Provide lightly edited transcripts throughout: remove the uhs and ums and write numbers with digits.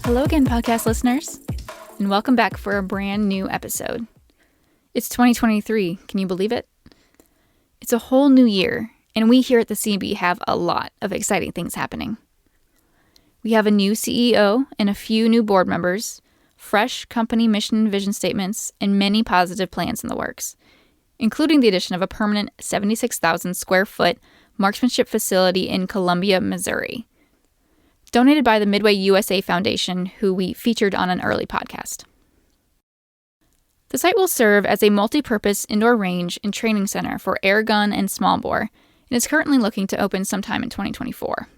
Hello again, podcast listeners, and welcome back for a brand new episode. It's 2023, can you believe it? It's a whole new year, and we here at the CMP have a lot of exciting things happening. We have a new CEO and a few new board members, fresh company mission and vision statements, and many positive plans in the works, including the addition of a permanent 76,000 square foot Marksmanship facility in Columbia, Missouri, donated by the Midway USA Foundation, who we featured on an early podcast. The site will serve as a multi-purpose indoor range and training center for air gun and smallbore, and is currently looking to open sometime in 2024.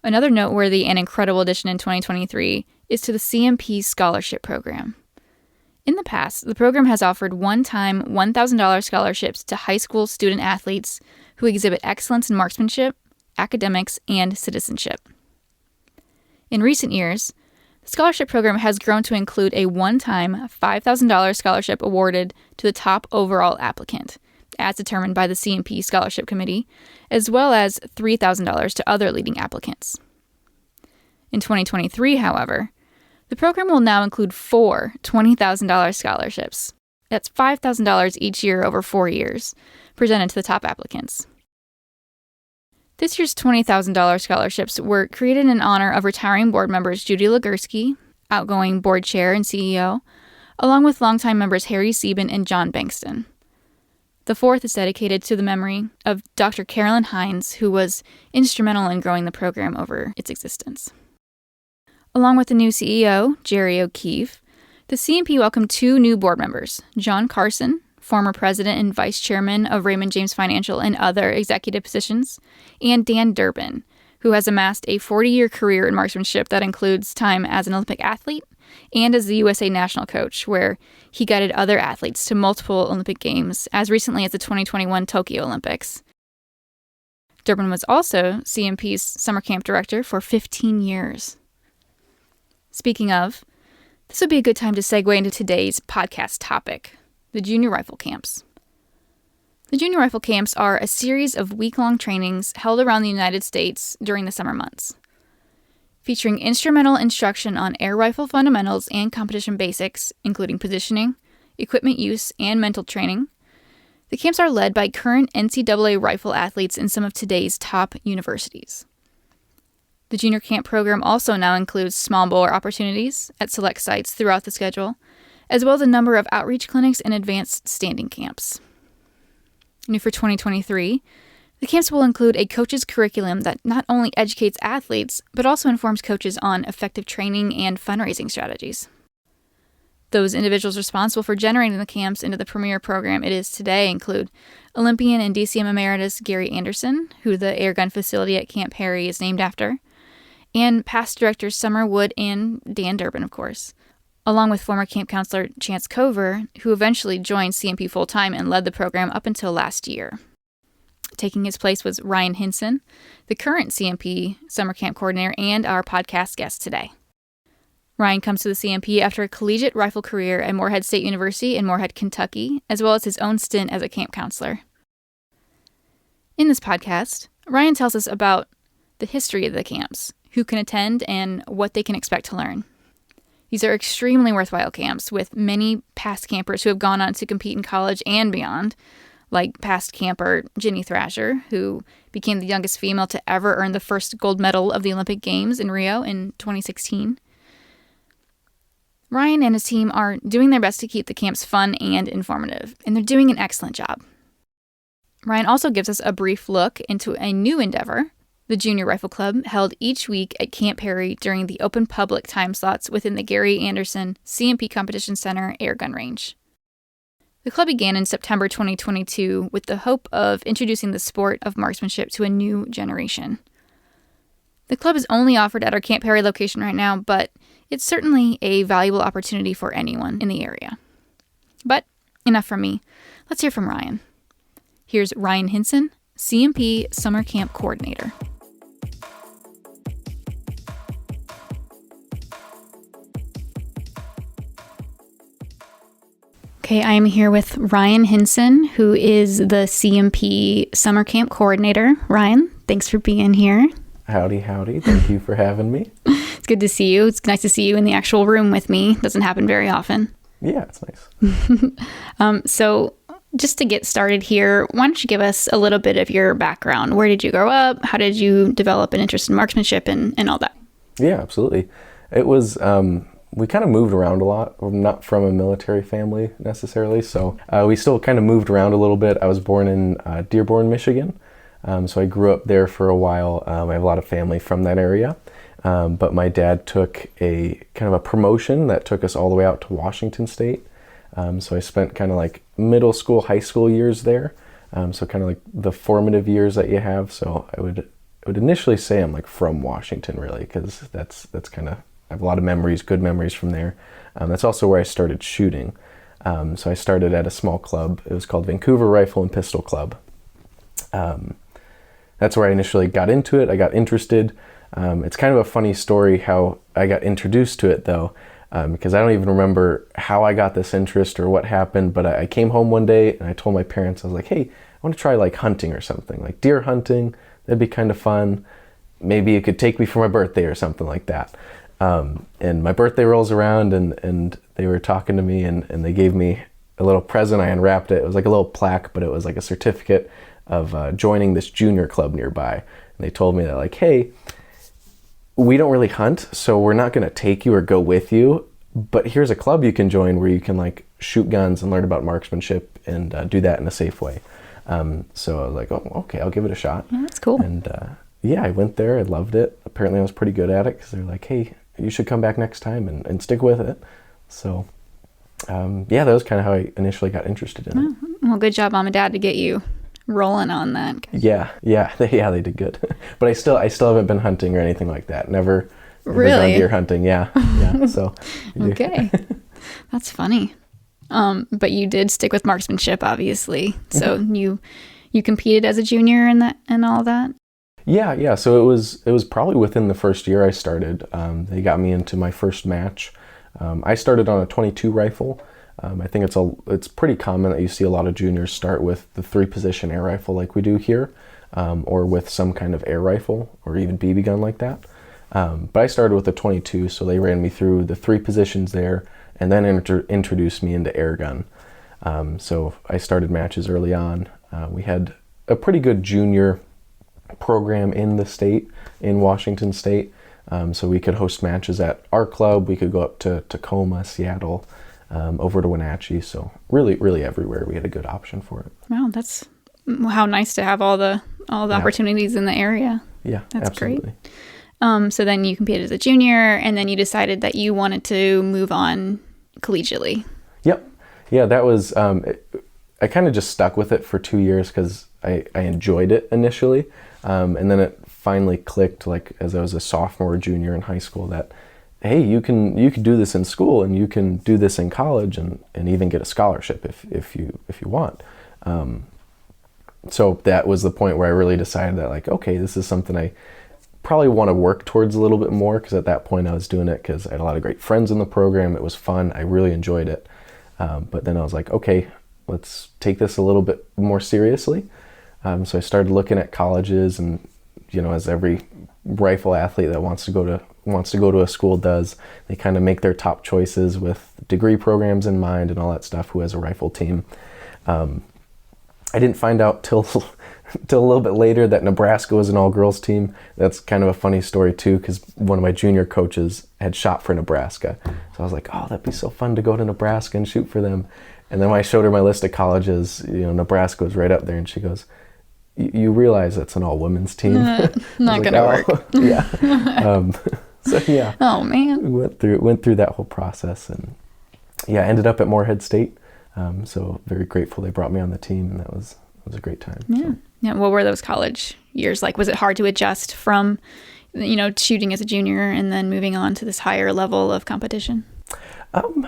Another noteworthy and incredible addition in 2023 is to the CMP Scholarship Program. In the past, the program has offered one-time $1,000 scholarships to high school student athletes who exhibit excellence in marksmanship, academics, and citizenship. In recent years, the scholarship program has grown to include a one-time $5,000 scholarship awarded to the top overall applicant, as determined by the CMP Scholarship Committee, as well as $3,000 to other leading applicants. In 2023, however, the program will now include 4 $20,000 scholarships. That's $5,000 each year over 4 years, presented to the top applicants. This year's $20,000 scholarships were created in honor of retiring board members Judy Legursky, outgoing board chair and CEO, along with longtime members Harry Sieben and John Bankston. The fourth is dedicated to the memory of Dr. Carolyn Hines, who was instrumental in growing the program over its existence. Along with the new CEO, Jerry O'Keefe, the CMP welcomed 2 new board members, John Carson, former president and vice chairman of Raymond James Financial and other executive positions, and Dan Durbin, who has amassed a 40-year career in marksmanship that includes time as an Olympic athlete and as the USA national coach, where he guided other athletes to multiple Olympic Games as recently as the 2021 Tokyo Olympics. Durbin was also CMP's summer camp director for 15 years. Speaking of, this would be a good time to segue into today's podcast topic, the junior rifle camps. The junior rifle camps are a series of week-long trainings held around the United States during the summer months. Featuring instrumental instruction on air rifle fundamentals and competition basics, including positioning, equipment use, and mental training, the camps are led by current NCAA rifle athletes in some of today's top universities. The junior camp program also now includes smallbore opportunities at select sites throughout the schedule, as well as a number of outreach clinics and advanced standing camps. New for 2023, the camps will include a coach's curriculum that not only educates athletes, but also informs coaches on effective training and fundraising strategies. Those individuals responsible for generating the camps into the premier program it is today include Olympian and DCM Emeritus Gary Anderson, who the airgun facility at Camp Perry is named after, and past directors Summer Wood and Dan Durbin, of course, along with former camp counselor Chance Cover, who eventually joined CMP full-time and led the program up until last year. Taking his place was Ryan Hinson, the current CMP summer camp coordinator and our podcast guest today. Ryan comes to the CMP after a collegiate rifle career at Morehead State University in Morehead, Kentucky, as well as his own stint as a camp counselor. In this podcast, Ryan tells us about the history of the camps, who can attend, and what they can expect to learn. These are extremely worthwhile camps, with many past campers who have gone on to compete in college and beyond, like past camper Ginny Thrasher, who became the youngest female to ever earn the first gold medal of the Olympic Games in Rio in 2016. Ryan and his team are doing their best to keep the camps fun and informative, and they're doing an excellent job. Ryan also gives us a brief look into a new endeavor, the Junior Rifle Club, held each week at Camp Perry during the open public time slots within the Gary Anderson CMP Competition Center airgun range. The club began in September 2022 with the hope of introducing the sport of marksmanship to a new generation. The club is only offered at our Camp Perry location right now, but it's certainly a valuable opportunity for anyone in the area. But enough from me. Let's hear from Ryan. Here's Ryan Hinson, CMP Summer Camp Coordinator. Okay, I am here with Ryan Hinson, who is the CMP Summer Camp Coordinator. Ryan, thanks for being here. Howdy, howdy. Thank you for having me. It's good to see you. It's nice to see you in the actual room with me. Doesn't happen very often. Yeah, it's nice. So just to get started here, why don't you give us a little bit of your background? Where did you grow up? How did you develop an interest in marksmanship and all that? Yeah, absolutely. It was, we kind of moved around a lot. We're not from a military family necessarily, so we still kind of moved around a little bit. I was born in Dearborn, Michigan, so I grew up there for a while. I have a lot of family from that area, but my dad took a kind of a promotion that took us all the way out to Washington State. So I spent kind of like middle school, high school years there. So kind of like the formative years that you have. So I would initially say I'm like from Washington really, because that's kind of, I have a lot of memories, good memories from there. That's also where I started shooting. So I started at a small club. It was called Vancouver Rifle and Pistol Club. That's where I initially got into it. I got interested. It's kind of a funny story how I got introduced to it though. Because I don't even remember how I got this interest or what happened, but I came home one day and I told my parents, I was like, hey, I want to try like hunting or something, like deer hunting. That'd be kind of fun. Maybe you could take me for my birthday or something like that. And my birthday rolls around and they were talking to me and they gave me a little present. I unwrapped it. It was like a little plaque, but it was like a certificate of joining this junior club nearby. And they told me that like, hey, we don't really hunt, so we're not going to take you or go with you, but here's a club you can join where you can like shoot guns and learn about marksmanship and do that in a safe way. So I was like, oh, okay, I'll give it a shot. Yeah, that's cool. And yeah, I went there. I loved it. Apparently I was pretty good at it because they're like, hey, you should come back next time and stick with it. So yeah, that was kind of how I initially got interested in it. Well, good job, Mom and Dad, to get you rolling on that. Yeah, they did good. But I still haven't been hunting or anything like that. Never Really? done deer hunting. Yeah. So Okay, that's funny. But you did stick with marksmanship, obviously. So you competed as a junior in that and all that. Yeah. So it was probably within the first year I started. They got me into my first match. I started on a .22 rifle. I think it's pretty common that you see a lot of juniors start with the 3-position air rifle like we do here, or with some kind of air rifle or even BB gun like that. But I started with a .22, so they ran me through the 3 positions there and then introduced me into air gun. So I started matches early on. We had a pretty good junior program in the state, in Washington State. So we could host matches at our club. We could go up to Tacoma, Seattle, over to Wenatchee. So really everywhere we had a good option for it. Wow, that's how nice to have all the opportunities in the area. Yeah, that's absolutely. Great. So then you competed as a junior, and then you decided that you wanted to move on collegiately. Yep. Yeah, that was, I kind of just stuck with it for 2 years because I enjoyed it initially. And then it finally clicked, like as I was a sophomore or junior in high school, that hey, you can do this in school and you can do this in college and even get a scholarship if you want. So that was the point where I really decided that like, okay, this is something I probably want to work towards a little bit more, because at that point I was doing it because I had a lot of great friends in the program. It was fun. I really enjoyed it. But then I was like, okay, let's take this a little bit more seriously. So I started looking at colleges, and as every rifle athlete that wants to go to a school does, they kind of make their top choices with degree programs in mind and all that stuff. Who has a rifle team? I didn't find out till a little bit later that Nebraska was an all-girls team. That's kind of a funny story too, because one of my junior coaches had shot for Nebraska. So I was like, oh, that'd be so fun to go to Nebraska and shoot for them. And then when I showed her my list of colleges, Nebraska was right up there, and she goes, you realize that's an all-women's team? Not gonna work. Yeah. So yeah. Oh man. We went through that whole process, and yeah, ended up at Morehead State. So very grateful they brought me on the team, and it was a great time. Yeah. So. Yeah. What were those college years like? Was it hard to adjust from, shooting as a junior and then moving on to this higher level of competition? I'm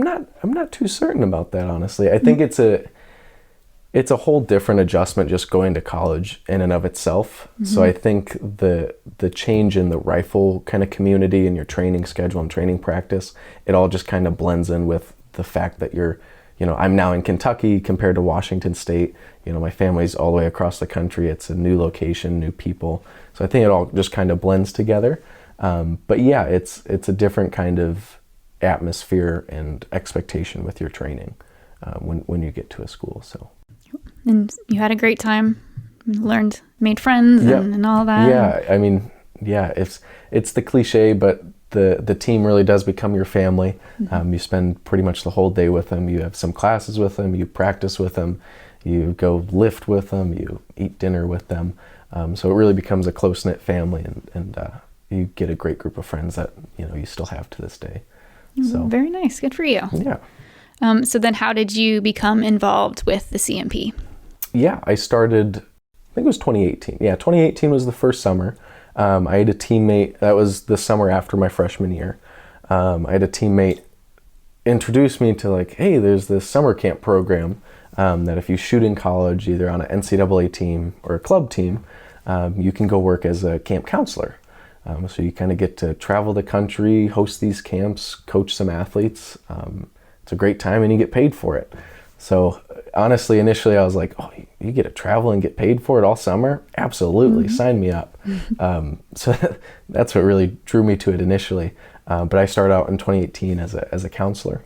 not too certain about that, honestly. I think it's a whole different adjustment just going to college in and of itself. Mm-hmm. So I think the change in the rifle kind of community and your training schedule and training practice, it all just kind of blends in with the fact that I'm now in Kentucky compared to Washington State. My family's all the way across the country. It's a new location, new people. So I think it all just kind of blends together. But yeah, it's a different kind of atmosphere and expectation with your training when you get to a school. So. And you had a great time, made friends and all that. Yeah, I mean, yeah, it's the cliche, but the team really does become your family. You spend pretty much the whole day with them. You have some classes with them, you practice with them, you go lift with them, you eat dinner with them. So it really becomes a close-knit family, and you get a great group of friends that you still have to this day. So very nice. Good for you. Yeah. So then how did you become involved with the CMP? Yeah, I started, I think it was 2018. Yeah, 2018 was the first summer. I had a teammate, that was the summer after my freshman year. I had a teammate introduce me to like, hey, there's this summer camp program that if you shoot in college, either on an NCAA team or a club team, you can go work as a camp counselor. So you kind of get to travel the country, host these camps, coach some athletes. It's a great time and you get paid for it. So honestly, initially I was like, oh, you get to travel and get paid for it all summer? Absolutely, sign me up. So that's what really drew me to it initially. But I started out in 2018 as a counselor.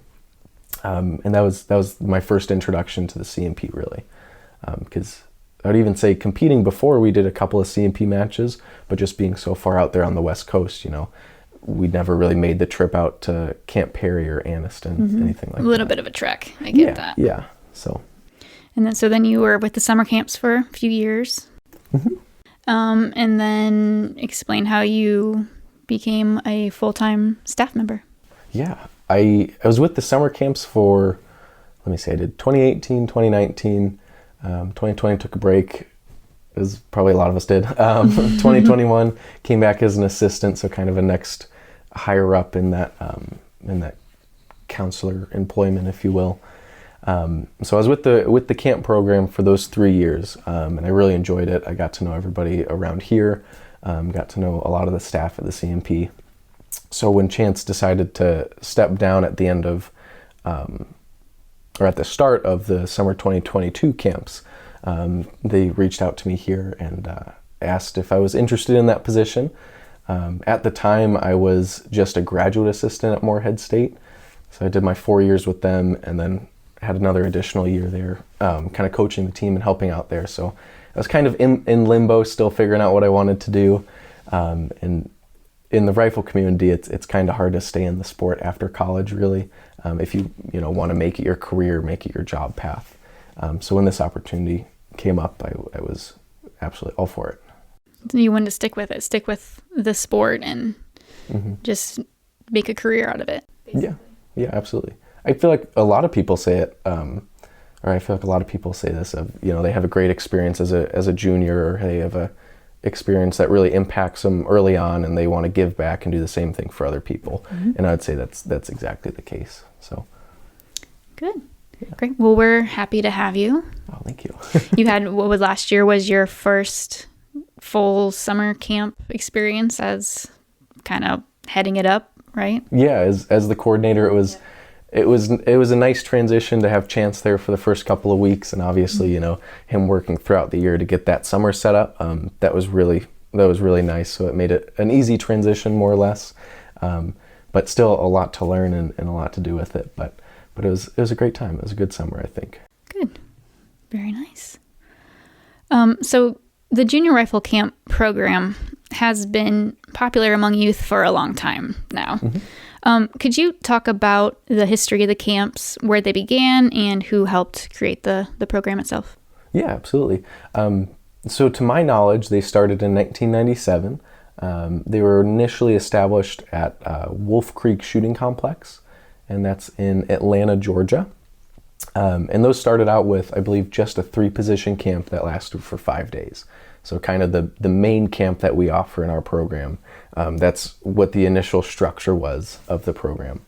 And that was my first introduction to the CMP really. Because I would even say competing before, we did a couple of CMP matches, but just being so far out there on the West Coast, we never really made the trip out to Camp Perry or Anniston, anything like that. A little bit of a trek. I get that. Yeah. So. And then you were with the summer camps for a few years. And then explain how you became a full-time staff member. Yeah. I was with the summer camps for, I did 2018, 2019, 2020 took a break, as probably a lot of us did. 2021 came back as an assistant, so kind of a next higher up in that counselor employment, if you will. So I was with the camp program for those 3 years, and I really enjoyed it. I got to know everybody around here, got to know a lot of the staff at the CMP. So when Chance decided to step down at the end of, or at the start of the summer 2022 camps, they reached out to me here and asked if I was interested in that position. At the time, I was just a graduate assistant at Morehead State. So I did my 4 years with them and then had another additional year there, kind of coaching the team and helping out there. So I was kind of in limbo, still figuring out what I wanted to do. And in the rifle community, it's kind of hard to stay in the sport after college, really, if you want to make it your career, make it your job path. So when this opportunity came up, I was absolutely all for it. You wanted to stick with the sport and just make a career out of it. Basically. Yeah, absolutely. I feel like a lot of people say it, or I feel like a lot of people say this of, they have a great experience as a junior, or they have a experience that really impacts them early on and they want to give back and do the same thing for other people. And I'd say that's exactly the case. So good. Yeah. Great. Well, we're happy to have you. Oh, thank you. You had, what was last year was your first full summer camp experience as kind of heading it up, right? Yeah, as the coordinator, it was a nice transition to have Chance there for the first couple of weeks, and obviously, him working throughout the year to get that summer set up. That was really nice. So it made it an easy transition, more or less, but still a lot to learn and a lot to do with it. But it was a great time. It was a good summer, I think. Good, very nice. So the junior rifle camp program has been popular among youth for a long time now. Could you talk about the history of the camps, where they began, and who helped create the program itself? Yeah, absolutely. So to my knowledge, they started in 1997. They were initially established at Wolf Creek Shooting Complex, and that's in Atlanta, Georgia. And those started out with, I believe, just a 3-position camp that lasted for 5 days. So kind of the main camp that we offer in our program. That's what the initial structure was of the program.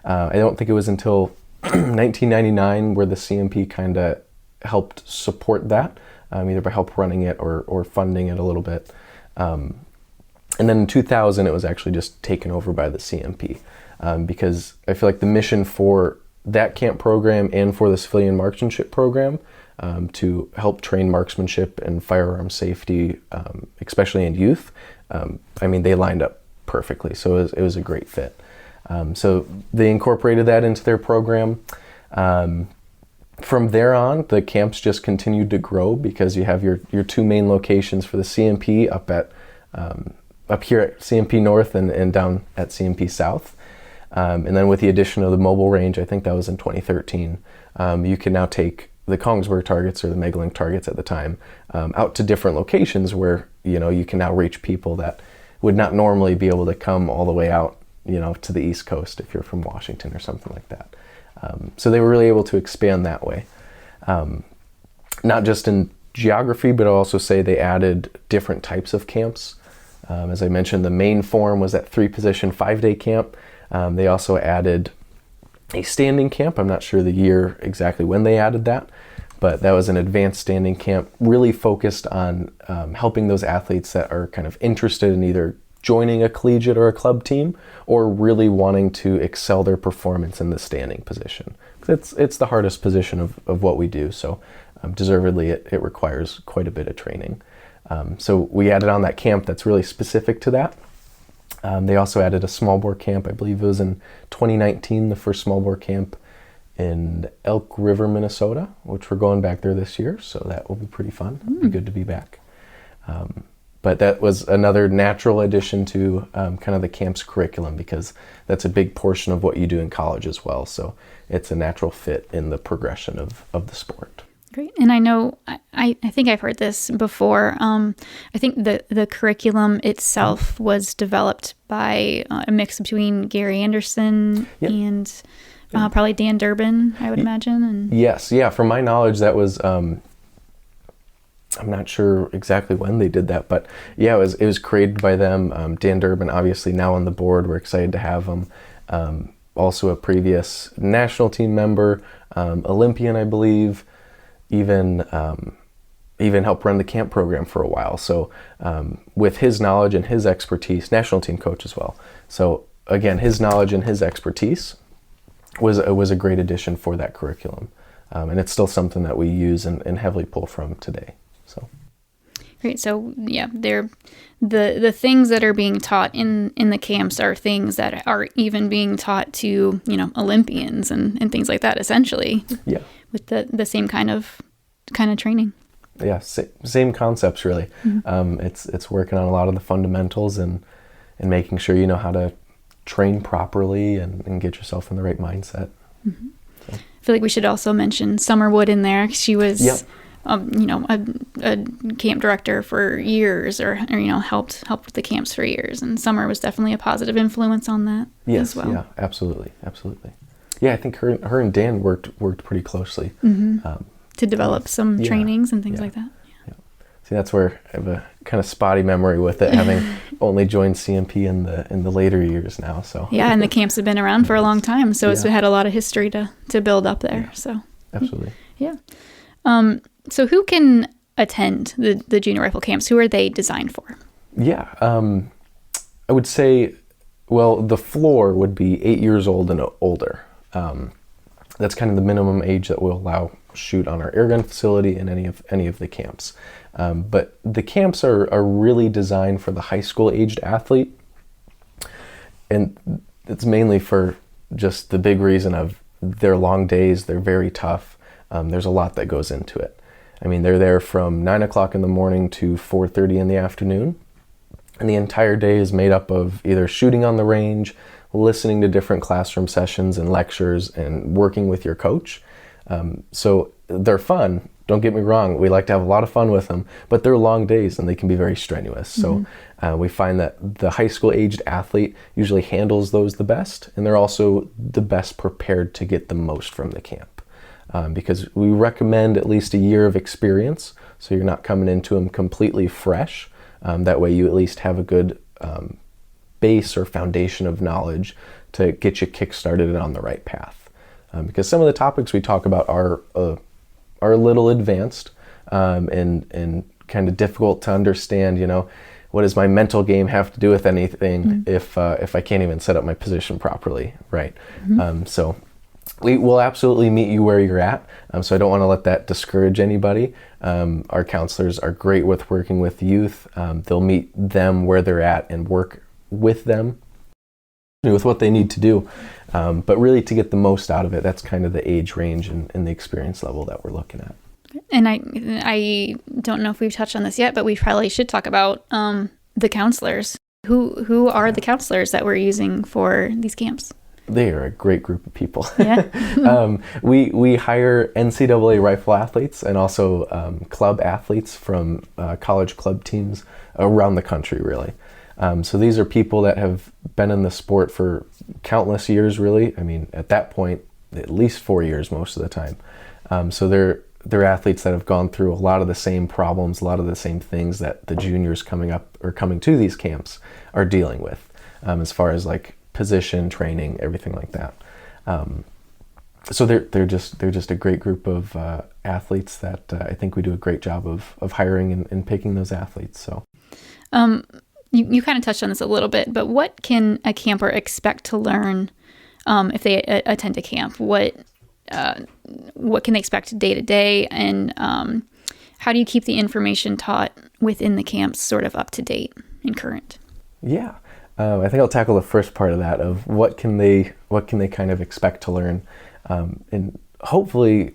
I don't think it was until 1999 where the CMP kind of helped support that, either by help running it or funding it a little bit. And then in 2000, it was actually just taken over by the CMP, because I feel like the mission for that camp program and for the civilian marksmanship program, to help train marksmanship and firearm safety, especially in youth, they lined up perfectly. So it was a great fit. So they incorporated that into their program. From there on, the camps just continued to grow because you have your two main locations for the CMP up here at CMP North and down at CMP South. And then with the addition of the mobile range, I think that was in 2013, you can now take the Kongsberg targets, or the Megalink targets at the time, out to different locations where, you can now reach people that would not normally be able to come all the way out, to the East Coast if you're from Washington or something like that. So they were really able to expand that way. Not just in geography, but I'll also say they added different types of camps. As I mentioned, the main form was that 3-position 5-day camp. They also added a standing camp. I'm not sure the year exactly when they added that, but that was an advanced standing camp, really focused on helping those athletes that are kind of interested in either joining a collegiate or a club team, or really wanting to excel their performance in the standing position. It's the hardest position of what we do, so deservedly it requires quite a bit of training. So we added on that camp that's really specific to that. They also added a smallbore camp. I believe it was in 2019, the first smallbore camp in Elk River, Minnesota, which we're going back there this year, so that will be pretty fun. It'll be good to be back. But that was another natural addition to kind of the camp's curriculum, because that's a big portion of what you do in college as well. So it's a natural fit in the progression of the sport. Great. And I know, I think I've heard this before. I think the curriculum itself was developed by a mix between Gary Anderson and probably Dan Durbin, I would imagine. And yes. Yeah. From my knowledge, that was... I'm not sure exactly when they did that, but yeah, it was created by them. Dan Durbin, obviously now on the board, we're excited to have him. Also a previous national team member, Olympian, I believe, even helped run the camp program for a while. So with his knowledge and his expertise, national team coach as well. So again, his knowledge and his expertise was a great addition for that curriculum. And it's still something that we use and heavily pull from today. So great. So yeah, they're the things that are being taught in the camps are things that are even being taught to, Olympians and things like that, essentially. Yeah. With the same kind of training. Yeah, same concepts really. Mm-hmm. It's working on a lot of the fundamentals and making sure you know how to train properly and get yourself in the right mindset. Mm-hmm. So. I feel like we should also mention Summer Wood in there. She was, a camp director for years, or helped with the camps for years. And Summer was definitely a positive influence on that as well. Yeah, absolutely. Yeah, I think her and Dan worked pretty closely to develop some trainings and things like that. Yeah. See, that's where I have a kind of spotty memory with it, having only joined CMP in the later years now. So yeah, and the camps have been around for a long time, so it's had a lot of history to build up there. Yeah. So absolutely. Yeah. So who can attend the junior rifle camps? Who are they designed for? Yeah, I would say, well, the floor would be 8 years old and older. That's kind of the minimum age that we'll allow shoot on our airgun facility in any of the camps. But the camps are really designed for the high school aged athlete, and it's mainly for just the big reason of their long days. They're very tough. There's a lot that goes into it. I mean, they're there from 9 o'clock in the morning to 4:30 in the afternoon. And the entire day is made up of either shooting on the range, listening to different classroom sessions and lectures, and working with your coach. So they're fun. Don't get me wrong. We like to have a lot of fun with them, but they're long days and they can be very strenuous. So we find that the high school aged athlete usually handles those the best, and they're also the best prepared to get the most from the camp. Because we recommend at least a year of experience, so you're not coming into them completely fresh. That way you at least have a good base or foundation of knowledge to get you kick-started and on the right path. Because some of the topics we talk about are a little advanced and kind of difficult to understand. What does my mental game have to do with anything if I can't even set up my position properly, right? So we will absolutely meet you where you're at. So I don't want to let that discourage anybody. Our counselors are great with working with youth. They'll meet them where they're at and work with them, with what they need to do, but really to get the most out of it. That's kind of the age range and the experience level that we're looking at. And I don't know if we've touched on this yet, but we probably should talk about the counselors. Who are the counselors that we're using for these camps? They are a great group of people. Yeah. We hire NCAA rifle athletes and also club athletes from college club teams around the country, really. So these are people that have been in the sport for countless years, really. I mean, at that point, at least 4 years most of the time. So they're athletes that have gone through a lot of the same problems, a lot of the same things that the juniors coming to these camps are dealing with, as far as like position training, everything like that. So they're just a great group of athletes that I think we do a great job of hiring and picking those athletes. So, you kind of touched on this a little bit, but what can a camper expect to learn if they attend a camp? What can they expect day to day, and how do you keep the information taught within the camps sort of up to date and current? Yeah. I think I'll tackle the first part of that, of what can they kind of expect to learn, and hopefully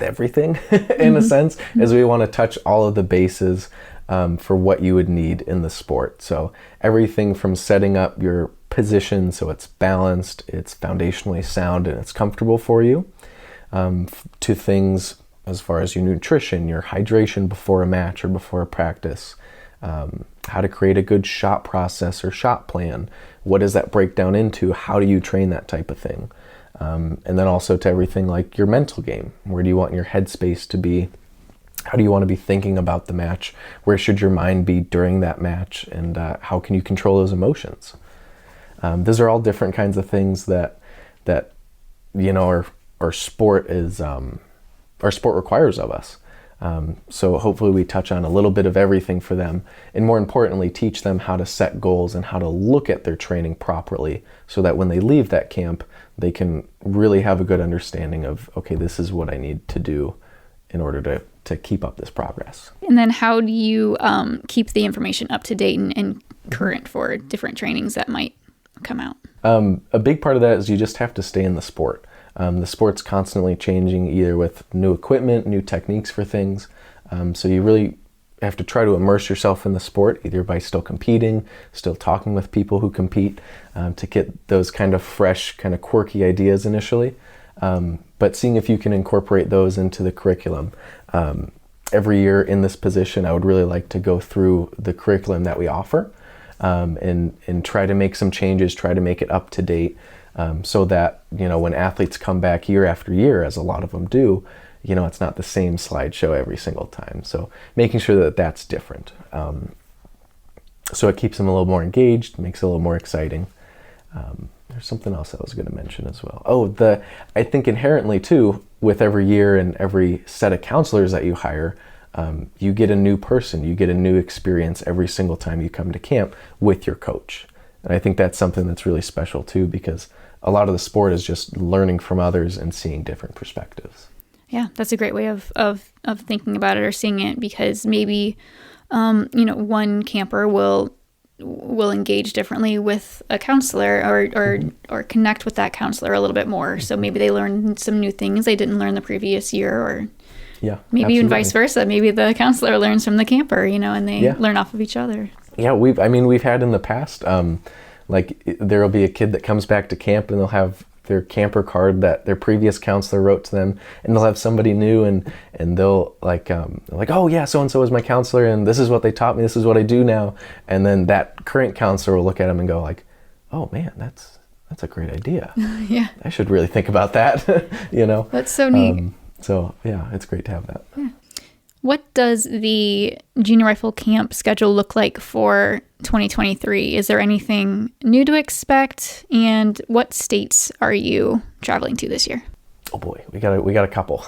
everything in a sense, as we want to touch all of the bases for what you would need in the sport. So everything from setting up your position so it's balanced, it's foundationally sound, and it's comfortable for you, to things as far as your nutrition, your hydration before a match or before a practice, how to create a good shot process or shot plan. What does that break down into? How do you train that type of thing? And then also to everything like your mental game. Where do you want your headspace to be? How do you want to be thinking about the match? Where should your mind be during that match? And how can you control those emotions? Those are all different kinds of things that you know our sport requires of us. So hopefully we touch on a little bit of everything for them, and more importantly, teach them how to set goals and how to look at their training properly, so that when they leave that camp, they can really have a good understanding of, okay, this is what I need to do in order to keep up this progress. And then how do you keep the information up to date and current for different trainings that might come out? A big part of that is you just have to stay in the sport. The sport's constantly changing, either with new equipment, new techniques for things. So you really have to try to immerse yourself in the sport, either by still competing, still talking with people who compete, to get those kind of fresh, kind of quirky ideas initially. But seeing if you can incorporate those into the curriculum. Every year in this position, I would really like to go through the curriculum that we offer, and try to make some changes, try to make it up to date. So that, you know, when athletes come back year after year, as a lot of them do, you know, it's not the same slideshow every single time. So making sure that that's different. So it keeps them a little more engaged, makes it a little more exciting. There's something else I was going to mention as well. I think inherently too, with every year and every set of counselors that you hire, you get a new person, you get a new experience every single time you come to camp with your coach. And I think that's something that's really special too, because a lot of the sport is just learning from others and seeing different perspectives. Yeah, that's a great way of thinking about it or seeing it, because maybe, you know, one camper will engage differently with a counselor or connect with that counselor a little bit more. So maybe they learn some new things they didn't learn the previous year, or yeah, maybe absolutely. even vice versa. Maybe the counselor learns from the camper, you know, and they learn off of each other. Yeah, we've had in the past, like there'll be a kid that comes back to camp and they'll have their camper card that their previous counselor wrote to them, and they'll have somebody new and they'll like, oh yeah, so-and-so is my counselor and this is what they taught me, this is what I do now. And then that current counselor will look at them and go like, oh man, that's a great idea. Yeah. I should really think about that, you know? That's so neat. So yeah, it's great to have that. Yeah. What does the junior rifle camp schedule look like for 2023? Is there anything new to expect? And what states are you traveling to this year? Oh boy, we got a couple.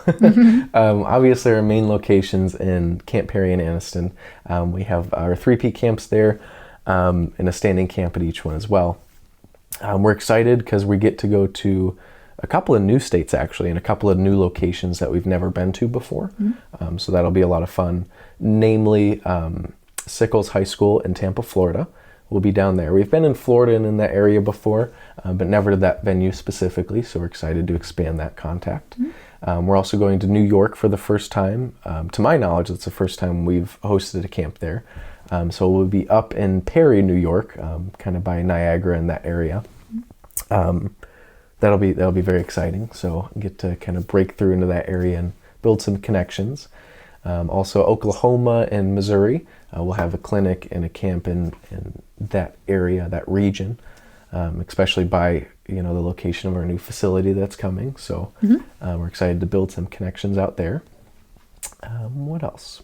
Obviously, our main locations in Camp Perry and Anniston. We have our 3P camps there, and a standing camp at each one as well. We're excited because we get to go to a couple of new states actually, and a couple of new locations that we've never been to before. Mm-hmm. So that'll be a lot of fun. Namely, Sickles High School in Tampa, Florida, we'll be down there. We've been in Florida and in that area before, but never to that venue specifically, so we're excited to expand that contact. We're also going to New York for the first time. To my knowledge, it's the first time we've hosted a camp there. So we'll be up in Perry, New York, kind of by Niagara in that area. That'll be very exciting. So get to kind of break through into that area and build some connections. Also Oklahoma and Missouri, we'll have a clinic and a camp in that area, that region, especially by the location of our new facility that's coming. So we're excited to build some connections out there. What else?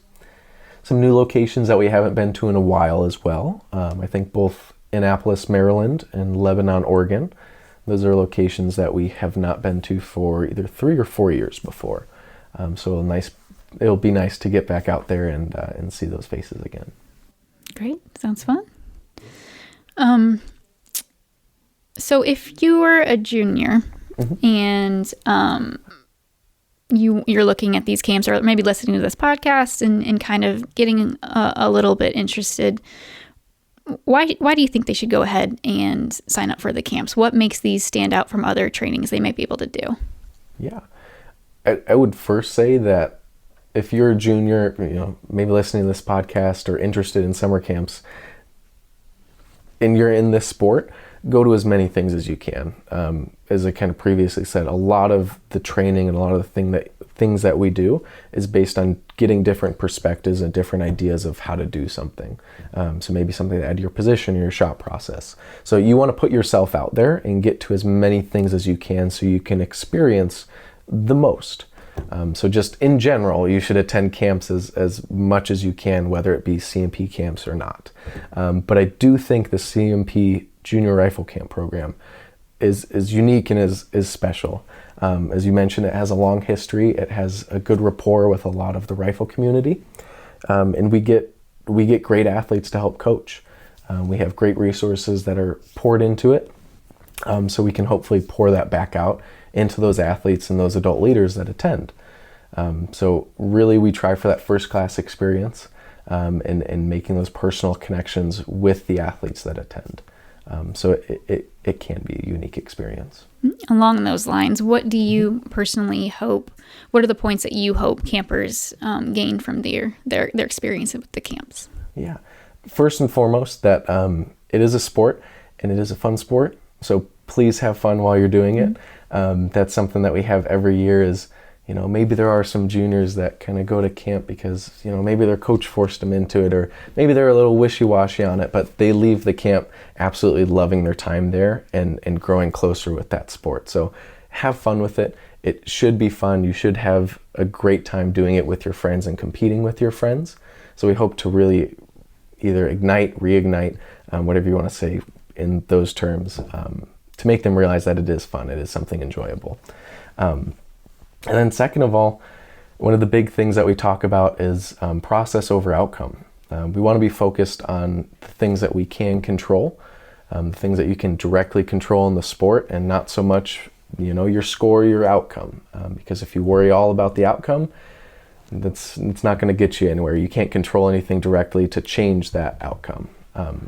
Some new locations that we haven't been to in a while as well. I think both Annapolis, Maryland and Lebanon, Oregon. Those are locations that we have not been to for either 3 or 4 years before. So it'll be nice to get back out there and see those faces again. Great. Sounds fun. So if you were a junior and you're looking at these camps or maybe listening to this podcast and kind of getting a little bit interested, why do you think they should go ahead and sign up for the camps? What makes these stand out from other trainings they might be able to do? Yeah. I would first say that if you're a junior, maybe listening to this podcast or interested in summer camps, and you're in this sport, go to as many things as you can. As I kind of previously said, a lot of the training and a lot of the things that we do is based on getting different perspectives and different ideas of how to do something. So maybe something to add to your position or your shot process. So you want to put yourself out there and get to as many things as you can so you can experience the most. So just in general, you should attend camps as much as you can, whether it be CMP camps or not. But I do think the CMP Junior Rifle Camp program is unique and is special. As you mentioned, it has a long history. It has a good rapport with a lot of the rifle community. And we get great athletes to help coach. We have great resources that are poured into it. So we can hopefully pour that back out into those athletes and those adult leaders that attend. So really we try for that first class experience and making those personal connections with the athletes that attend. So it can be a unique experience. Along those lines, what do you personally hope, what are the points that you hope campers gain from their experience with the camps? Yeah. First and foremost, that it is a sport and it is a fun sport. So please have fun while you're doing it. That's something that we have every year is, maybe there are some juniors that kind of go to camp because, maybe their coach forced them into it, or maybe they're a little wishy-washy on it, but they leave the camp absolutely loving their time there and growing closer with that sport. So have fun with it. It should be fun. You should have a great time doing it with your friends and competing with your friends. So we hope to really either reignite, whatever you want to say in those terms, to make them realize that it is fun, it is something enjoyable. And then second of all, one of the big things that we talk about is process over outcome. We want to be focused on the things that we can control, the things that you can directly control in the sport, and not so much, your score, your outcome. Because if you worry all about the outcome, it's not going to get you anywhere. You can't control anything directly to change that outcome.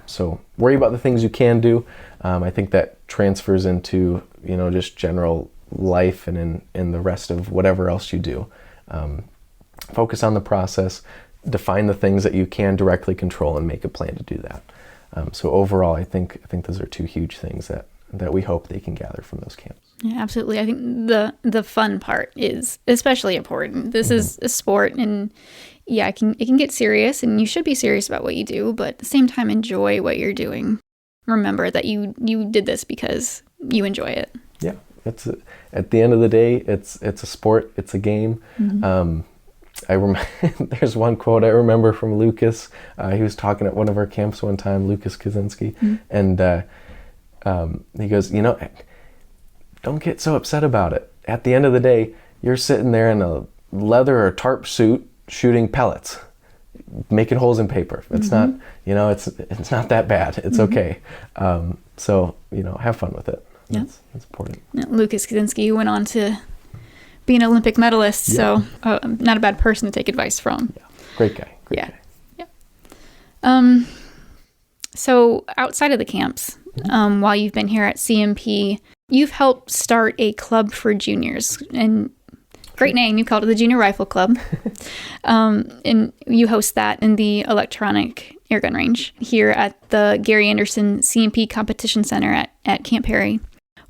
So worry about the things you can do. I think that transfers into, just general life and in the rest of whatever else you do. Focus on the process, define the things that you can directly control and make a plan to do that. So overall, I think those are two huge things that we hope they can gather from those camps. Yeah, absolutely. I think the fun part is especially important. This is a sport, and yeah, it can get serious, and you should be serious about what you do, but at the same time, enjoy what you're doing. Remember that you did this because you enjoy it. Yeah, at the end of the day, it's a sport, it's a game. I remember there's one quote I remember from Lucas. He was talking at one of our camps one time, Lucas Kaczynski, and he goes, don't get so upset about it. At the end of the day, you're sitting there in a leather or tarp suit shooting pellets, making holes in paper. It's not, it's not that bad. It's okay. So, have fun with it. That's important. Lucas Kaczynski went on to be an Olympic medalist, so not a bad person to take advice from. Yeah. Great guy. Great guy. Yeah. So outside of the camps, while you've been here at CMP, you've helped start a club for juniors. And great name, you called it the Junior Rifle Club. And you host that in the electronic airgun range here at the Gary Anderson CMP Competition Center at Camp Perry.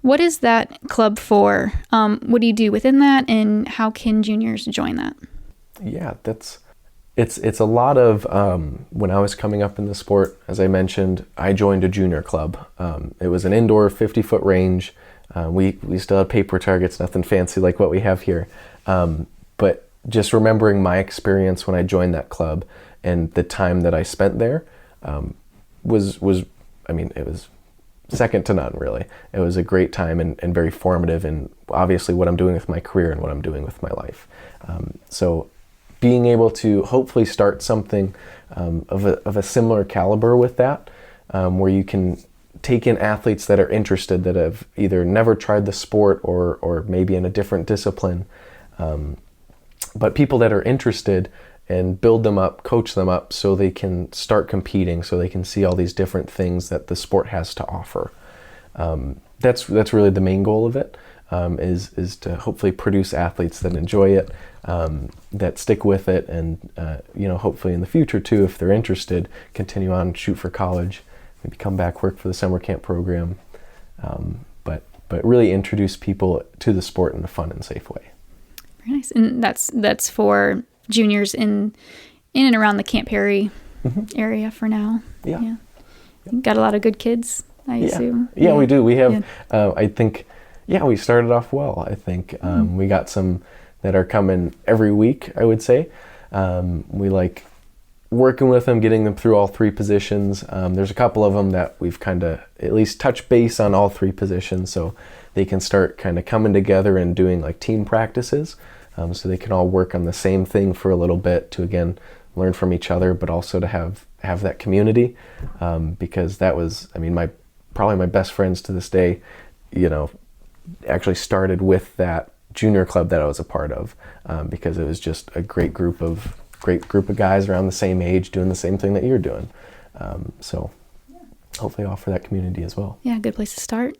What is that club for? What do you do within that, and how can juniors join that? Yeah, it's a lot of, when I was coming up in the sport, as I mentioned, I joined a junior club. It was an indoor 50-foot range. We still had paper targets, nothing fancy like what we have here. But just remembering my experience when I joined that club and the time that I spent there was it was second to none, really. It was a great time and very formative, and obviously what I'm doing with my career and what I'm doing with my life. So being able to hopefully start something of a similar caliber with that, where you can take in athletes that are interested, that have either never tried the sport or maybe in a different discipline, but people that are interested, and build them up, coach them up so they can start competing, so they can see all these different things that the sport has to offer. That's really the main goal of it, is to hopefully produce athletes that enjoy it, that stick with it, and hopefully in the future too, if they're interested, continue on, shoot for college, maybe come back, work for the summer camp program, but really introduce people to the sport in a fun and safe way. Very nice. And that's for juniors in and around the Camp Perry area for now. Yeah. You got a lot of good kids, I assume. Yeah, we do. We have, I think, we started off well. I think we got some that are coming every week, I would say. We like working with them, getting them through all three positions. There's a couple of them that we've kind of at least touched base on all three positions, so they can start kind of coming together and doing like team practices. So they can all work on the same thing for a little bit to, again, learn from each other, but also to have that community, because that was, probably my best friends to this day, actually started with that junior club that I was a part of, because it was just a great group of guys around the same age doing the same thing that you're doing. So hopefully offer that community as well. Yeah, good place to start.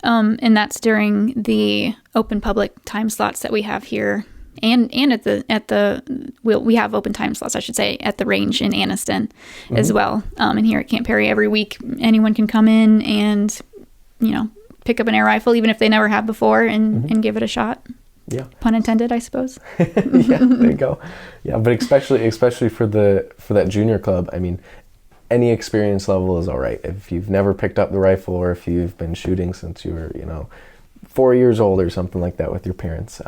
And that's during the open public time slots that we have here, and we have open time slots, I should say, at the range in Anniston as well. And here at Camp Perry every week, anyone can come in and pick up an air rifle, even if they never have before, and give it a shot. Yeah. Pun intended, I suppose. Yeah, there you go. Yeah, but especially for that junior club, any experience level is all right. If you've never picked up the rifle, or if you've been shooting since you were, 4 years old or something like that with your parents,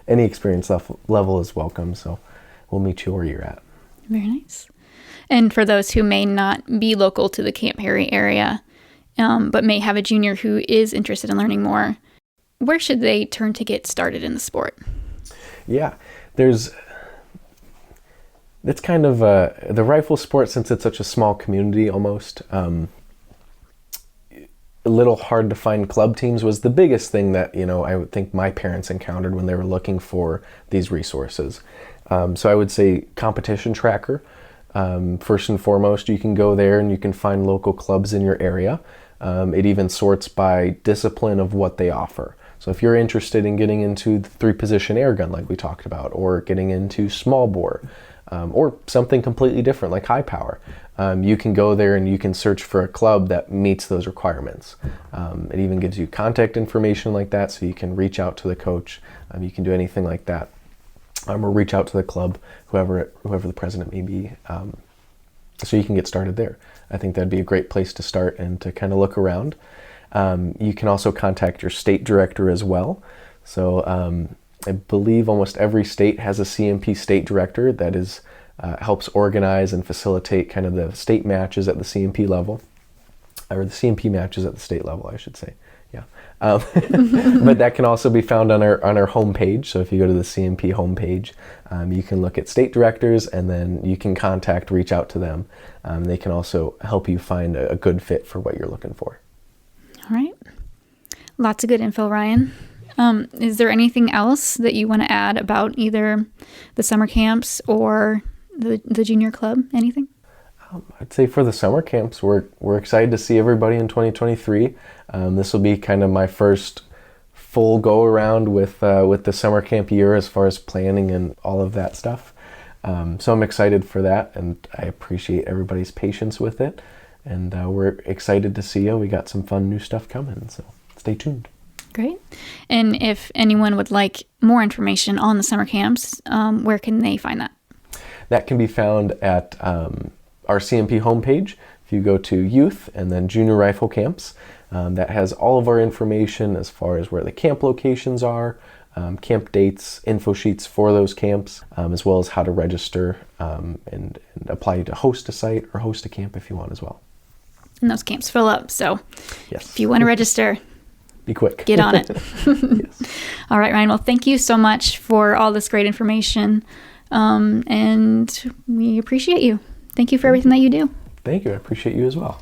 any experience level is welcome. So we'll meet you where you're at. Very nice. And for those who may not be local to the Camp Perry area, but may have a junior who is interested in learning more, where should they turn to get started in the sport? Yeah, it's kind of the rifle sport, since it's such a small community almost, a little hard to find club teams was the biggest thing that, I would think my parents encountered when they were looking for these resources. So I would say competition tracker. First and foremost, you can go there and you can find local clubs in your area. It even sorts by discipline of what they offer. So if you're interested in getting into the 3-position air gun like we talked about, or getting into small bore, or something completely different like high power, you can go there and you can search for a club that meets those requirements. It even gives you contact information like that, so you can reach out to the coach. You can do anything like that, or reach out to the club, whoever the president may be, so you can get started there. I think that'd be a great place to start and to kind of look around. You can also contact your state director as well. So I believe almost every state has a CMP state director that is helps organize and facilitate kind of the state matches at the CMP level, or the CMP matches at the state level, I should say. Yeah, but that can also be found on our homepage. So if you go to the CMP homepage, you can look at state directors, and then you can reach out to them. They can also help you find a good fit for what you're looking for. All right, lots of good info, Ryan. Is there anything else that you want to add about either the summer camps or the junior club? Anything? I'd say for the summer camps, we're excited to see everybody in 2023. This will be kind of my first full go around with the summer camp year as far as planning and all of that stuff. So I'm excited for that, and I appreciate everybody's patience with it. And we're excited to see you. We got some fun new stuff coming, so stay tuned. Great. And if anyone would like more information on the summer camps, where can they find that? That can be found at our CMP homepage. If you go to youth and then junior rifle camps, that has all of our information as far as where the camp locations are, camp dates, info sheets for those camps, as well as how to register and apply to host a site or host a camp if you want as well. And those camps fill up, so yes. If you want to register, be quick. Get on it. Yes. All right, Ryan. Well, thank you so much for all this great information, and we appreciate you. Thank you for everything that you do. Thank you. I appreciate you as well.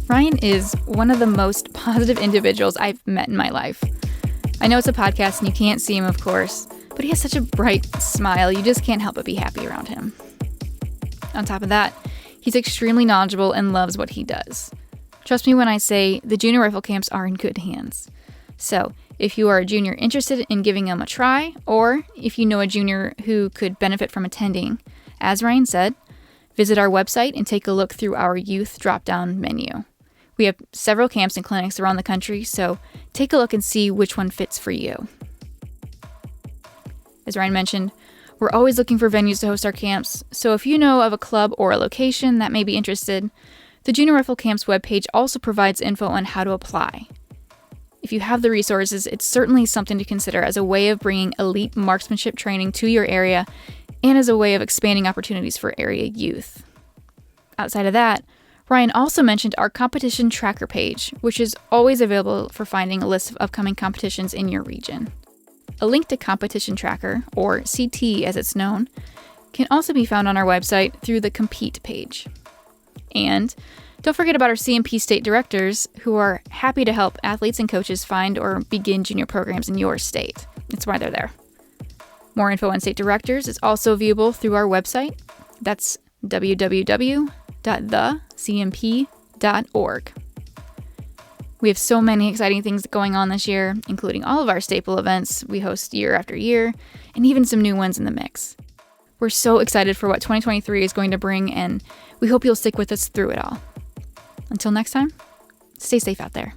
Ryan is one of the most positive individuals I've met in my life. I know it's a podcast and you can't see him, of course, but he has such a bright smile, you just can't help but be happy around him. On top of that, he's extremely knowledgeable and loves what he does. Trust me when I say the junior rifle camps are in good hands. So, if you are a junior interested in giving them a try, or if you know a junior who could benefit from attending, as Ryan said, visit our website and take a look through our youth drop-down menu. We have several camps and clinics around the country, so take a look and see which one fits for you. As Ryan mentioned, we're always looking for venues to host our camps, so if you know of a club or a location that may be interested, the Junior Rifle Camps webpage also provides info on how to apply. If you have the resources, it's certainly something to consider as a way of bringing elite marksmanship training to your area and as a way of expanding opportunities for area youth. Outside of that, Ryan also mentioned our competition tracker page, which is always available for finding a list of upcoming competitions in your region. A link to Competition Tracker, or CT as it's known, can also be found on our website through the Compete page. And don't forget about our CMP state directors, who are happy to help athletes and coaches find or begin junior programs in your state. That's why they're there. More info on state directors is also viewable through our website. That's www.thecmp.org. We have so many exciting things going on this year, including all of our staple events we host year after year, and even some new ones in the mix. We're so excited for what 2023 is going to bring, and we hope you'll stick with us through it all. Until next time, stay safe out there.